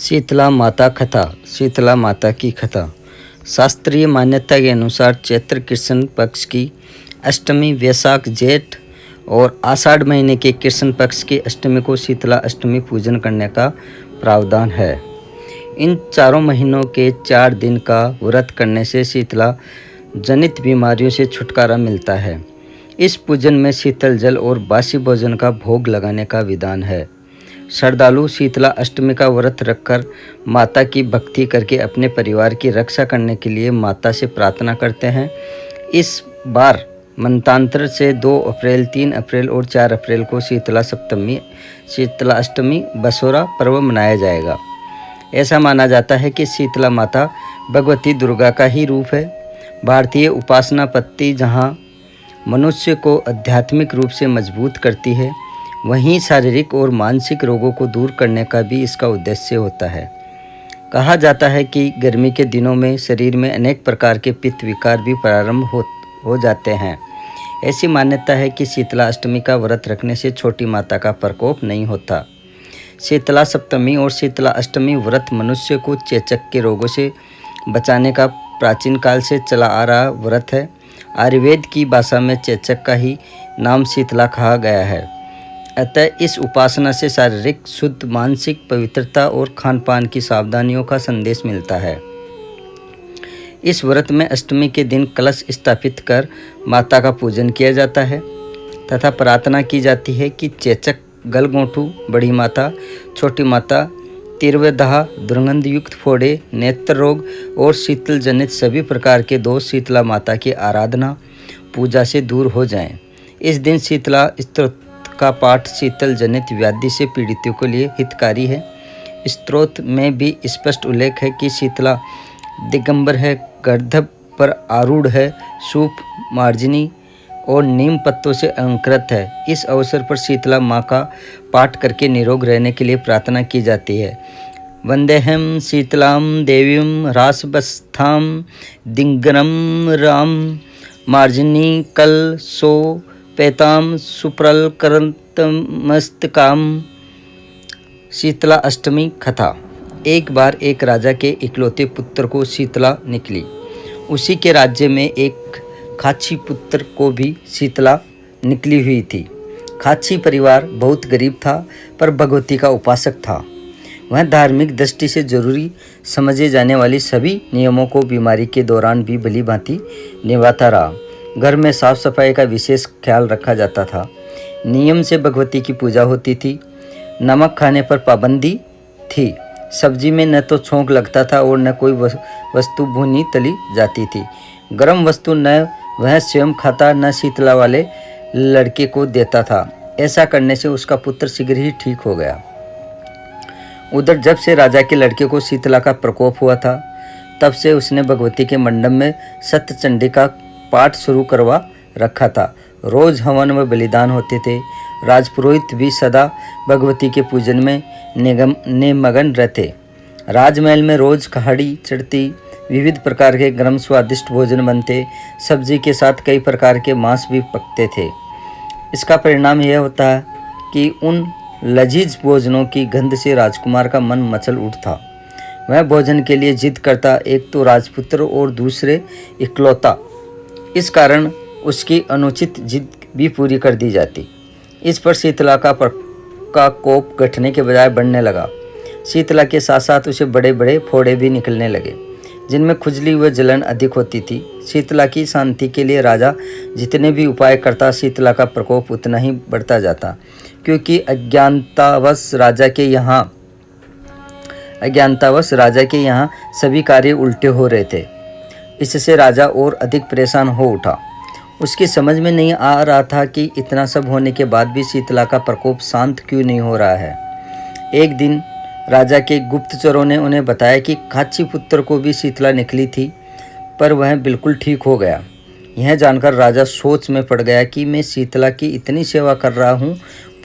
शीतला माता कथा। शीतला माता की कथा शास्त्रीय मान्यता के अनुसार चैत्र कृष्ण पक्ष की अष्टमी, वैशाख जेठ और आषाढ़ महीने के कृष्ण पक्ष की अष्टमी को शीतला अष्टमी पूजन करने का प्रावधान है। इन चारों महीनों के 4 दिन का व्रत करने से शीतला जनित बीमारियों से छुटकारा मिलता है। इस पूजन में शीतल जल और बासी भोजन का भोग लगाने का विधान है। श्रद्धालु शीतला अष्टमी का व्रत रखकर माता की भक्ति करके अपने परिवार की रक्षा करने के लिए माता से प्रार्थना करते हैं। इस बार मंतांतर से 2 अप्रैल, 3 अप्रैल और 4 अप्रैल को शीतला अष्टमी बसोरा पर्व मनाया जाएगा। ऐसा माना जाता है कि शीतला माता भगवती दुर्गा का ही रूप है। भारतीय उपासना पद्धति जहाँ मनुष्य को आध्यात्मिक रूप से मजबूत करती है, वहीं शारीरिक और मानसिक रोगों को दूर करने का भी इसका उद्देश्य होता है। कहा जाता है कि गर्मी के दिनों में शरीर में अनेक प्रकार के पित्त विकार भी प्रारंभ हो जाते हैं। ऐसी मान्यता है कि शीतला अष्टमी का व्रत रखने से छोटी माता का प्रकोप नहीं होता। शीतला सप्तमी और शीतला अष्टमी व्रत मनुष्य को चेचक के रोगों से बचाने का प्राचीन काल से चला आ रहा व्रत है। आयुर्वेद की भाषा में चेचक का ही नाम शीतला कहा गया है। अतः इस उपासना से शारीरिक शुद्ध, मानसिक पवित्रता और खान पान की सावधानियों का संदेश मिलता है। इस व्रत में अष्टमी के दिन कलश स्थापित कर माता का पूजन किया जाता है तथा प्रार्थना की जाती है कि चेचक, गलगोंठू, बड़ी माता, छोटी माता, तीव्रदाह, दुर्गंध युक्त फोड़े, नेत्र रोग और शीतल जनित सभी प्रकार के दोष शीतला माता की आराधना पूजा से दूर हो जाएं। इस दिन शीतला स्तोत्र का पाठ शीतल जनित व्याधि से पीड़ितों के लिए हितकारी है। स्तोत्र में भी स्पष्ट उल्लेख है कि शीतला दिगंबर है, गर्दभ पर आरूढ़ है, सूप, मार्जनी और नीम पत्तों से अलंकृत है। इस अवसर पर शीतला माँ का पाठ करके निरोग रहने के लिए प्रार्थना की जाती है। वंदेहम शीतलाम देवीम रासबस्थाम दिग्गरम राम मार्जनी कल सो पेताम सुप्रल करंतमस्तकाम। शीतला अष्टमी कथा। एक बार एक राजा के इकलौते पुत्र को शीतला निकली। उसी के राज्य में एक खाची पुत्र को भी शीतला निकली हुई थी। खाची परिवार बहुत गरीब था पर भगवती का उपासक था। वह धार्मिक दृष्टि से जरूरी समझे जाने वाली सभी नियमों को बीमारी के दौरान भी भली भांति निभाता रहा। घर में साफ सफाई का विशेष ख्याल रखा जाता था। नियम से भगवती की पूजा होती थी। नमक खाने पर पाबंदी थी। सब्जी में न तो छोंक लगता था और न कोई वस्तु भुनी तली जाती थी। गर्म वस्तु न वह स्वयं खाता न शीतला वाले लड़के को देता था। ऐसा करने से उसका पुत्र शीघ्र ही ठीक हो गया। उधर जब से राजा के लड़के को शीतला का प्रकोप हुआ था, तब से उसने भगवती के मंडप में सत्यचंडी का पाठ शुरू करवा रखा था। रोज हवन व बलिदान होते थे। राजपुरोहित भी सदा भगवती के पूजन में निमग्न रहते। राजमहल में रोज कहाड़ी चढ़ती, विविध प्रकार के गर्म स्वादिष्ट भोजन बनते, सब्जी के साथ कई प्रकार के मांस भी पकते थे। इसका परिणाम यह होता है कि उन लजीज भोजनों की गंध से राजकुमार का मन मचल उठता। वह भोजन के लिए जिद करता, एक तो राजपुत्र और दूसरे इकलौता। इस कारण उसकी अनुचित जिद भी पूरी कर दी जाती। इस पर शीतला का कोप घटने के बजाय बढ़ने लगा। शीतला के साथ साथ उसे बड़े बड़े फोड़े भी निकलने लगे, जिनमें खुजली व जलन अधिक होती थी। शीतला की शांति के लिए राजा जितने भी उपाय करता, शीतला का प्रकोप उतना ही बढ़ता जाता, क्योंकि अज्ञानतावश राजा के यहाँ सभी कार्य उल्टे हो रहे थे। इससे राजा और अधिक परेशान हो उठा। उसकी समझ में नहीं आ रहा था कि इतना सब होने के बाद भी शीतला का प्रकोप शांत क्यों नहीं हो रहा है। एक दिन राजा के गुप्तचरों ने उन्हें बताया कि खाची पुत्र को भी शीतला निकली थी, पर वह बिल्कुल ठीक हो गया। यह जानकर राजा सोच में पड़ गया कि मैं शीतला की इतनी सेवा कर रहा हूँ,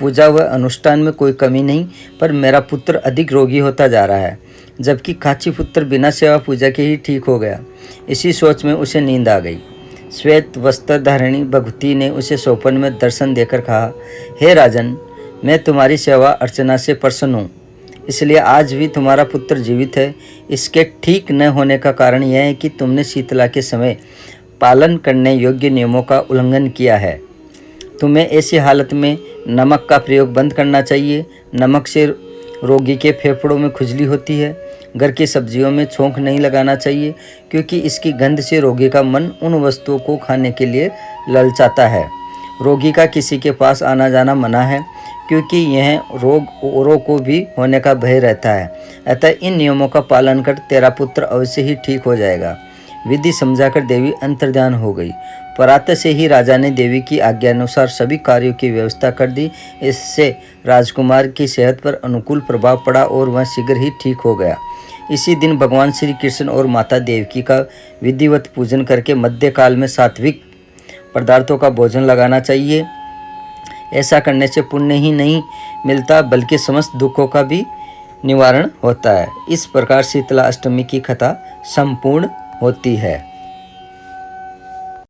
पूजा व अनुष्ठान में कोई कमी नहीं, पर मेरा पुत्र अधिक रोगी होता जा रहा है, जबकि खाची पुत्र बिना सेवा पूजा के ही ठीक हो गया। इसी सोच में उसे नींद आ गई। श्वेत वस्त्र धारिणी भगवती ने उसे स्वप्न में दर्शन देकर कहा, हे राजन, मैं तुम्हारी सेवा अर्चना से प्रसन्न हूँ। इसलिए आज भी तुम्हारा पुत्र जीवित है। इसके ठीक न होने का कारण यह है कि तुमने शीतला के समय पालन करने योग्य नियमों का उल्लंघन किया है। तुम्हें ऐसी हालत में नमक का प्रयोग बंद करना चाहिए। नमक से रोगी के फेफड़ों में खुजली होती है। घर की सब्जियों में छोंक नहीं लगाना चाहिए, क्योंकि इसकी गंध से रोगी का मन उन वस्तुओं को खाने के लिए ललचाता है। रोगी का किसी के पास आना जाना मना है, क्योंकि यह रोग औरों को भी होने का भय रहता है। अतः इन नियमों का पालन कर तेरा पुत्र अवश्य ही ठीक हो जाएगा। विधि समझाकर देवी अंतर्ध्यान हो गई। प्रातः से ही राजा ने देवी की आज्ञानुसार सभी कार्यों की व्यवस्था कर दी। इससे राजकुमार की सेहत पर अनुकूल प्रभाव पड़ा और वह शीघ्र ही ठीक हो गया। इसी दिन भगवान श्री कृष्ण और माता देवकी का विधिवत पूजन करके मध्यकाल में सात्विक पदार्थों का भोजन लगाना चाहिए। ऐसा करने से पुण्य ही नहीं मिलता, बल्कि समस्त दुखों का भी निवारण होता है। इस प्रकार शीतला अष्टमी की कथा संपूर्ण होती है।